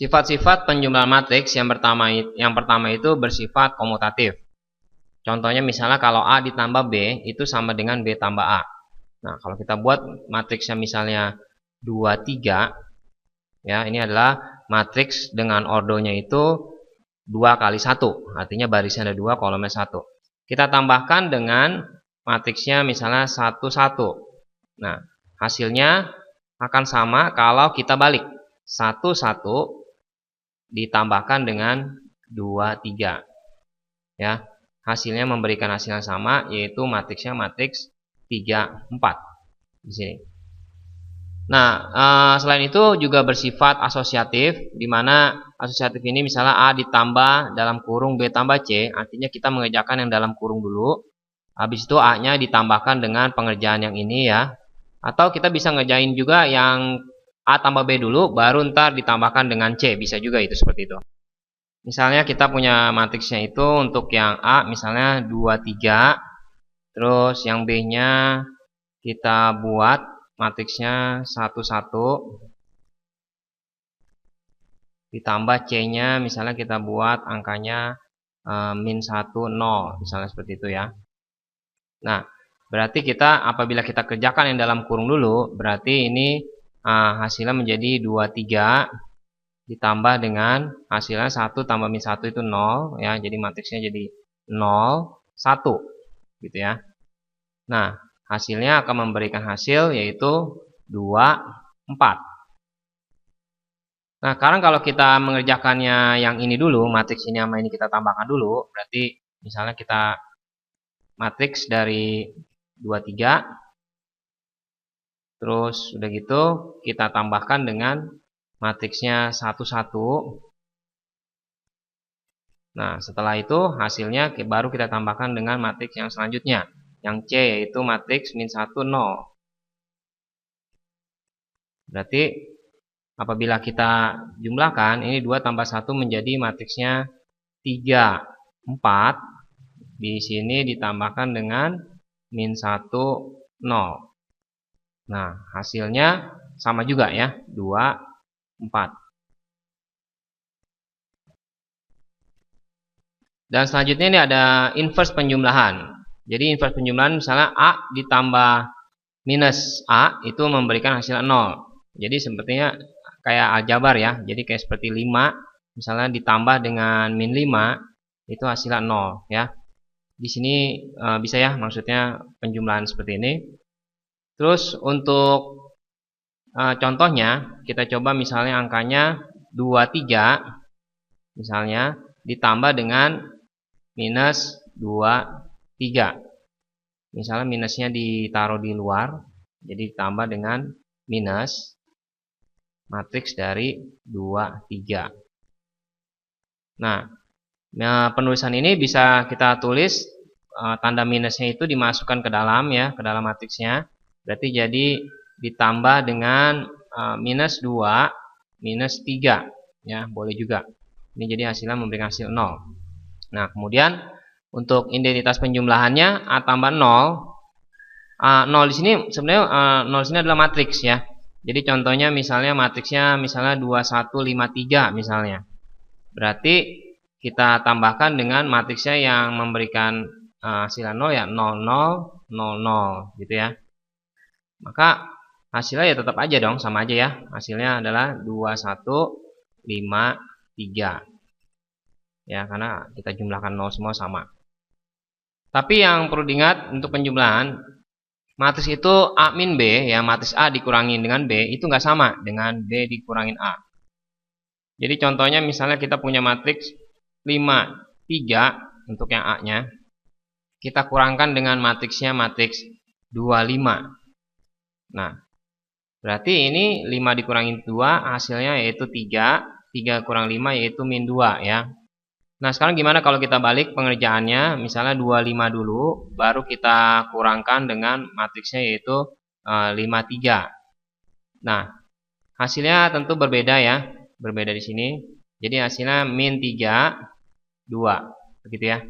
Sifat-sifat penjumlahan matriks yang pertama itu bersifat komutatif. Contohnya misalnya kalau A ditambah B itu sama dengan B tambah A. Nah, kalau kita buat matriksnya misalnya 2, 3, ya, ini adalah matriks dengan ordonya itu 2 kali 1, artinya barisnya ada 2, kolomnya 1. Kita tambahkan dengan matriksnya misalnya 1, 1. Nah, hasilnya akan sama kalau kita balik. 1, 1 ditambahkan dengan 2, 3. Ya, hasilnya memberikan hasil yang sama, yaitu matriksnya matriks 3, 4 di sini. Nah, selain itu juga bersifat asosiatif, di mana asosiatif ini misalnya A ditambah dalam kurung B tambah C, artinya kita mengerjakan yang dalam kurung dulu, habis itu A-nya ditambahkan dengan pengerjaan yang ini ya. Atau kita bisa ngerjain juga yang A tambah B dulu, baru ntar ditambahkan dengan C, bisa juga itu seperti itu. Misalnya kita punya matriksnya itu untuk yang A misalnya 2, 3, terus yang B-nya kita buat matriksnya 1, 1, ditambah C-nya misalnya kita buat angkanya min 1, 0, misalnya seperti itu ya. Nah, berarti kita apabila kita kerjakan yang dalam kurung dulu, berarti ini hasilnya menjadi 2, 3 ditambah dengan hasilnya 1 tambah min 1 itu 0 ya. Jadi matriksnya jadi 0, 1 gitu ya. Nah, hasilnya akan memberikan hasil yaitu 2, 4. Nah, sekarang kalau kita mengerjakannya yang ini dulu, matriks ini sama ini kita tambahkan dulu, berarti misalnya kita matriks dari 2, 3, terus udah gitu kita tambahkan dengan matriksnya 1, 1. Nah, setelah itu hasilnya baru kita tambahkan dengan matriks yang selanjutnya, yang C, yaitu matriks min 1, 0. Berarti apabila kita jumlahkan, ini 2 tambah 1 menjadi matriksnya 3, 4. Di sini ditambahkan dengan min 1, 0. Nah, hasilnya sama juga ya, 2, 4. Dan selanjutnya ini ada inverse penjumlahan. Jadi inverse penjumlahan misalnya A ditambah minus A itu memberikan hasil 0. Jadi sepertinya kayak aljabar ya. Jadi kayak seperti 5 misalnya ditambah dengan min 5 itu hasilnya 0 ya. Di sini bisa ya, maksudnya penjumlahan seperti ini. Terus untuk contohnya kita coba misalnya angkanya 2, 3 misalnya ditambah dengan minus 2, 3. Misalnya minusnya ditaruh di luar, jadi ditambah dengan minus matriks dari 2, 3. Nah, penulisan ini bisa kita tulis tanda minusnya itu dimasukkan ke dalam ya, ke dalam matriksnya. Berarti jadi ditambah dengan minus 2, minus 3 ya, boleh juga. Ini jadi hasilnya memberikan hasil 0. Nah, kemudian untuk identitas penjumlahannya A tambah 0. 0 di sini sebenarnya 0 di sini adalah matriks ya. Jadi contohnya misalnya matriksnya misalnya 2, 1, 5, 3 misalnya. Berarti kita tambahkan dengan matriksnya yang memberikan hasil 0 ya 0, 0, 0, 0 gitu ya. Maka hasilnya ya tetap aja dong, sama aja ya. Hasilnya adalah 2, 1, 5, 3. Ya, karena kita jumlahkan 0 semua sama. Tapi yang perlu diingat untuk penjumlahan, matriks itu A min B, ya matriks A dikurangin dengan B, itu nggak sama dengan B dikurangin A. Jadi contohnya misalnya kita punya matriks 5, 3 untuk yang A-nya. Kita kurangkan dengan matriksnya matriks 2, 5. Nah, berarti ini 5 dikurangin 2 hasilnya yaitu 3, 3 kurang 5 yaitu min 2 ya. Nah, sekarang gimana kalau kita balik pengerjaannya, misalnya 25 dulu, baru kita kurangkan dengan matriksnya yaitu 5, 3. Nah, hasilnya tentu berbeda ya, berbeda di sini. Jadi hasilnya min 3, 2, begitu ya.